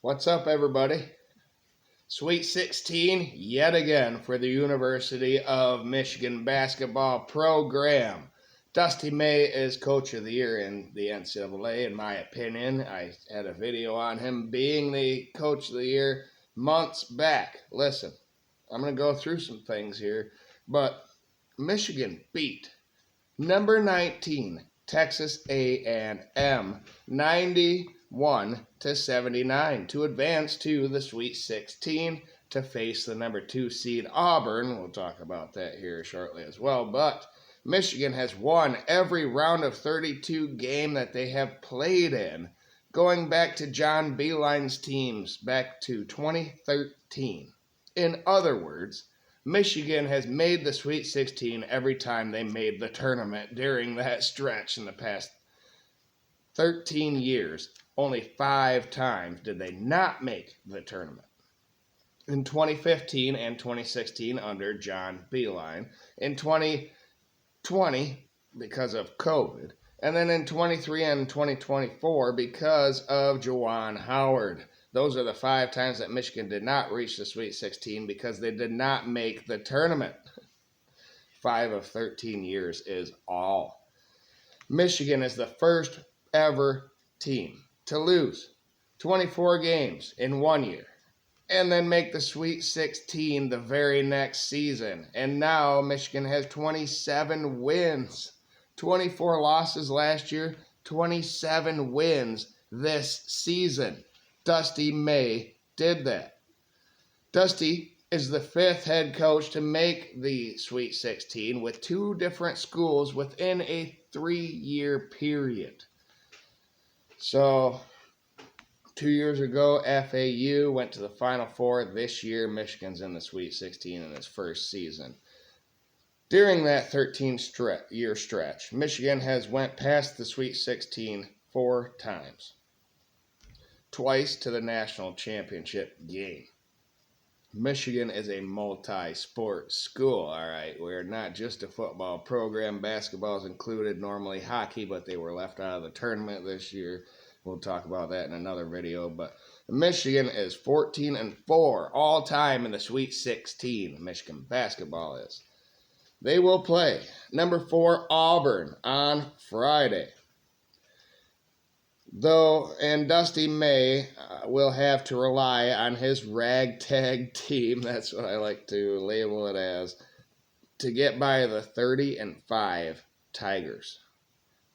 What's up, everybody? Sweet 16 yet again for the University of Michigan basketball program. Dusty May is Coach of the Year in the NCAA, in my opinion. I had a video on him being the Coach of the Year months back. Listen, I'm going to go through some things here, but Michigan beat number 19 Texas A&M 91-79 to advance to the Sweet 16 to face the number 2 seed Auburn. We'll talk about that here shortly as well. But Michigan has won every round of 32 game that they have played in, going back to John Beilein's teams back to 2013. In other words, Michigan has made the Sweet 16 every time they made the tournament during that stretch in the past 13 years. Only 5 times did they not make the tournament. In 2015 and 2016 under John Beilein. In 2020 because of COVID. And then in 23 and 2024 because of Juwan Howard. Those are the 5 times that Michigan did not reach the Sweet 16 because they did not make the tournament. 5 of 13 years is all. Michigan is the first ever team to lose 24 games in 1 year and then make the Sweet 16 the very next season. And now Michigan has 27 wins. 24 losses last year, 27 wins this season. Dusty May did that. Dusty is the 5th head coach to make the Sweet 16 with 2 different schools within a 3-year period. So, 2 years ago, FAU went to the Final Four. This year, Michigan's in the Sweet 16 in its first season. During that 13-year stretch, Michigan has went past the Sweet 16 4 times. Twice to the national championship game. Michigan is a multi-sport school, all right? We're not just a football program. Basketball is included, normally hockey, but they were left out of the tournament this year. We'll talk about that in another video. But Michigan is 14-4 all time in the Sweet 16. Michigan basketball is. They will play number 4 Auburn on Friday. And Dusty May will have to rely on his ragtag team, that's what I like to label it as, to get by the 30-5 Tigers.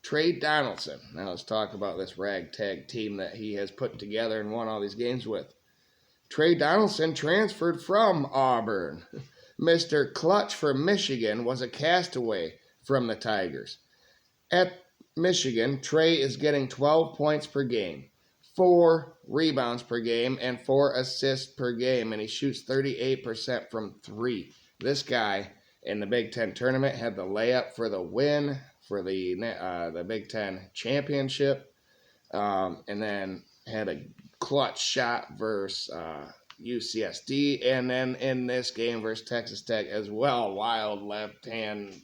Trey Donaldson, now let's talk about this ragtag team that he has put together and won all these games with. Trey Donaldson transferred from Auburn. Mr. Clutch for Michigan was a castaway from the Tigers. At Michigan, Trey is getting 12 points per game, 4 rebounds per game, and 4 assists per game, and he shoots 38% from 3. This guy in the Big Ten tournament had the layup for the win for the Big Ten championship, and then had a clutch shot versus UCSD, and then in this game versus Texas Tech as well, wild left-hand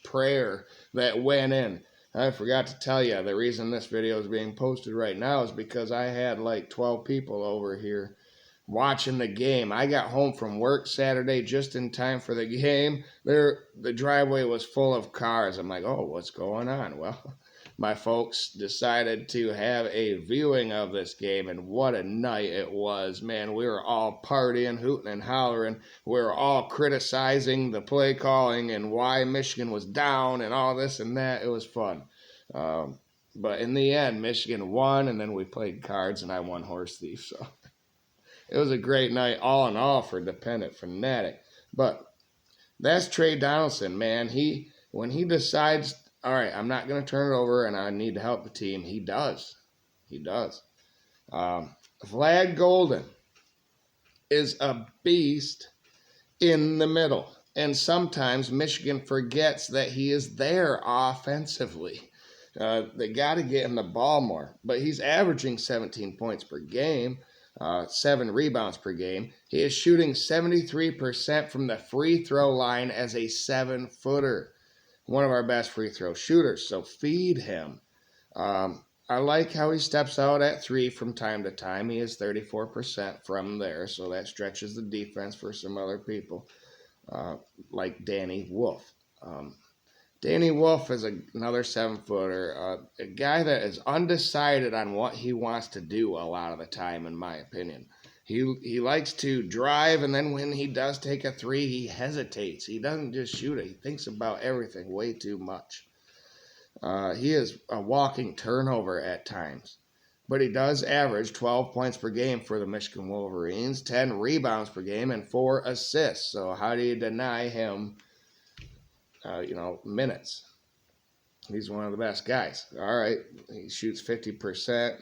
prayer that went in. I forgot to tell you, the reason this video is being posted right now is because I had like 12 people over here watching the game. I got home from work Saturday just in time for the game. The driveway was full of cars. I'm like, oh, what's going on? Well, my folks decided to have a viewing of this game, and what a night it was. Man, we were all partying, hooting and hollering. We were all criticizing the play calling and why Michigan was down and all this and that. It was fun. But in the end, Michigan won, and then we played cards, and I won Horse Thief. So it was a great night all in all for Dependent Fanatic. But that's Trey Donaldson, man. When he decides, all right, I'm not going to turn it over and I need to help the team, he does. He does. Vlad Golden is a beast in the middle. And sometimes Michigan forgets that he is there offensively. They got to get him the ball more. But he's averaging 17 points per game, 7 rebounds per game. He is shooting 73% from the free throw line as a 7-footer. One of our best free throw shooters, so feed him. I like how he steps out at 3 from time to time. He is 34% from there, so that stretches the defense for some other people, like Danny Wolf. Danny Wolf is another 7-footer, a guy that is undecided on what he wants to do a lot of the time, in my opinion. He likes to drive, and then when he does take a 3, he hesitates. He doesn't just shoot it. He thinks about everything way too much. He is a walking turnover at times, but he does average 12 points per game for the Michigan Wolverines, 10 rebounds per game, and 4 assists. So how do you deny him, minutes? He's one of the best guys. All right, he shoots 50%.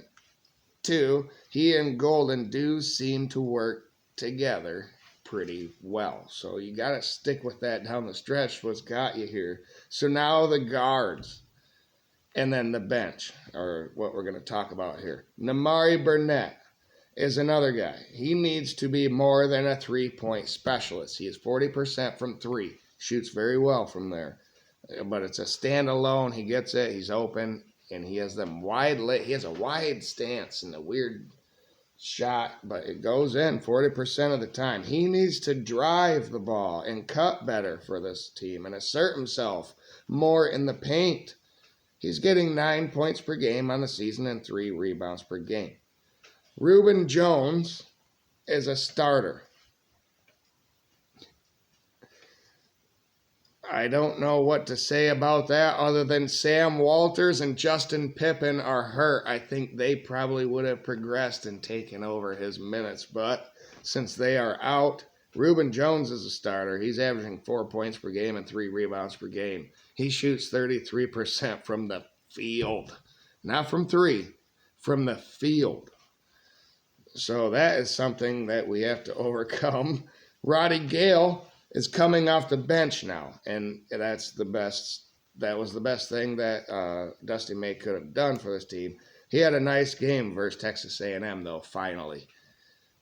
2, he and Golden do seem to work together pretty well. So you got to stick with that down the stretch, what's got you here. So now the guards. And then the bench, or what we're going to talk about here. Nimari Burnett is another guy. He needs to be more than a 3-point specialist. He is 40% from 3. Shoots very well from there. But it's a standalone. He gets it. He's open. And he has them wide lit. He has a wide stance and a weird shot. But it goes in 40% of the time. He needs to drive the ball and cut better for this team and assert himself more in the paint. He's getting 9 points per game on the season and 3 rebounds per game. Reuben Jones is a starter. I don't know what to say about that other than Sam Walters and Justin Pippen are hurt. I think they probably would have progressed and taken over his minutes, but since they are out, Reuben Jones is a starter. He's averaging 4 points per game and 3 rebounds per game. He shoots 33% from the field. Not from 3, from the field. So that is something that we have to overcome. Roddy Gale is coming off the bench now, and that's the best. That was the best thing that Dusty May could have done for this team. He had a nice game versus Texas A&M, though, finally.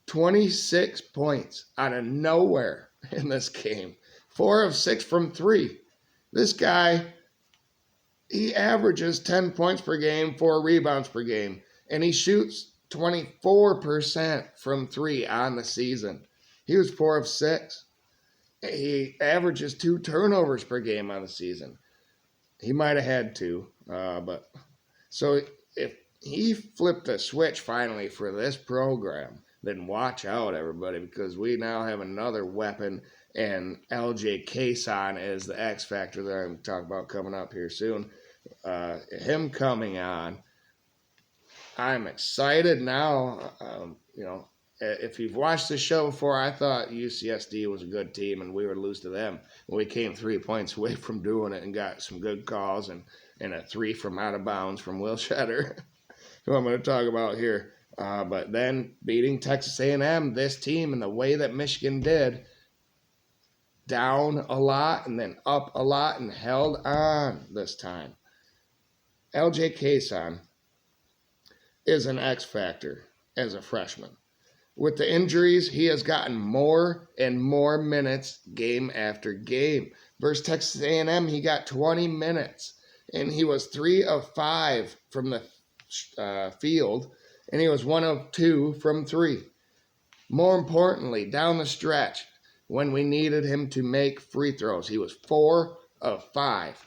26 points out of nowhere in this game. 4 of 6 from 3. This guy, he averages 10 points per game, 4 rebounds per game, and he shoots 24% from 3 on the season. He was 4 of 6. He averages 2 turnovers per game on the season. He might have had 2, but so if he flipped a switch finally for this program, then watch out, everybody, because we now have another weapon, and LJ Kayson is the X factor that I'm talking about coming up here soon. Him coming on, I'm excited now. If you've watched the show before, I thought UCSD was a good team and we would lose to them. We came 3 points away from doing it and got some good calls and a 3 from out of bounds from Will Shetter, who I'm going to talk about here. But then beating Texas A&M, this team, and the way that Michigan did, down a lot and then up a lot and held on this time. LJ Kayson is an X factor as a freshman. With the injuries, he has gotten more and more minutes game after game. Versus Texas A&M, he got 20 minutes, and he was 3 of 5 from the field, and he was 1 of 2 from 3. More importantly, down the stretch, when we needed him to make free throws, he was 4 of 5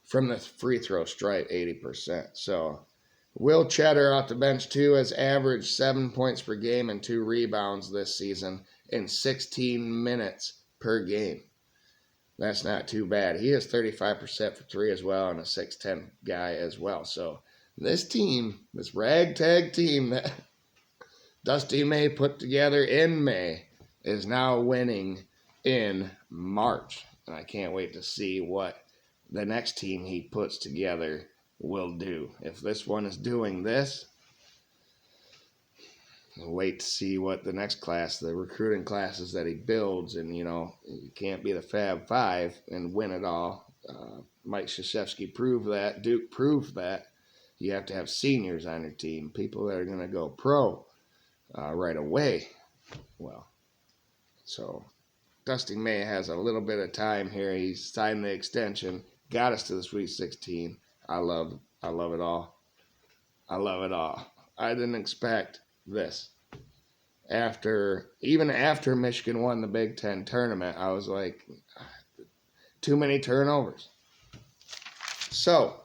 from the free throw stripe, 80%. So Will Cheddar off the bench, too, has averaged 7 points per game and 2 rebounds this season in 16 minutes per game. That's not too bad. He is 35% for 3 as well and a 6'10 guy as well. So this team, this ragtag team that Dusty May put together in May, is now winning in March. And I can't wait to see what the next team he puts together will do. If this one is doing this, we'll wait to see what the next class, the recruiting classes that he builds. And, you can't be the Fab Five and win it all. Mike Krzyzewski proved that. Duke proved that. You have to have seniors on your team, people that are going to go pro right away. Well, so Dusty May has a little bit of time here. He's signed the extension, got us to the Sweet 16. I love it all. I love it all. I didn't expect this. Even after Michigan won the Big Ten tournament, I was like, too many turnovers. So,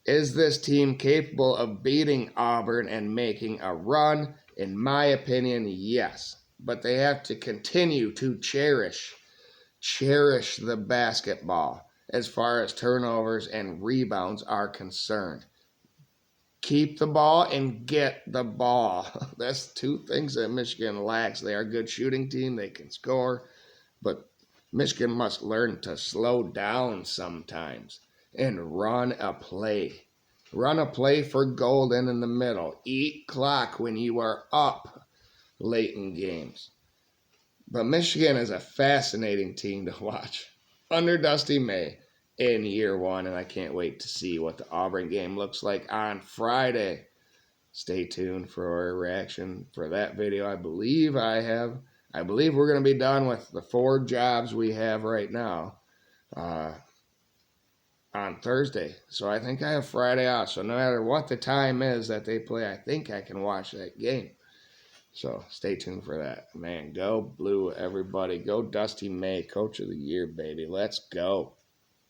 is this team capable of beating Auburn and making a run? In my opinion, yes. But they have to continue to cherish the basketball as far as turnovers and rebounds are concerned. Keep the ball and get the ball. That's two things that Michigan lacks. They are a good shooting team. They can score. But Michigan must learn to slow down sometimes and run a play. Run a play for Golden in the middle. Eat clock when you are up late in games. But Michigan is a fascinating team to watch under Dusty May in year one, and I can't wait to see what the Auburn game looks like on Friday. Stay tuned for a reaction for that video. I believe we're going to be done with the 4 jobs we have right now on Thursday. So I think I have Friday off. So no matter what the time is that they play, I think I can watch that game. So stay tuned for that. Man, go Blue, everybody. Go Dusty May, Coach of the Year, baby. Let's go.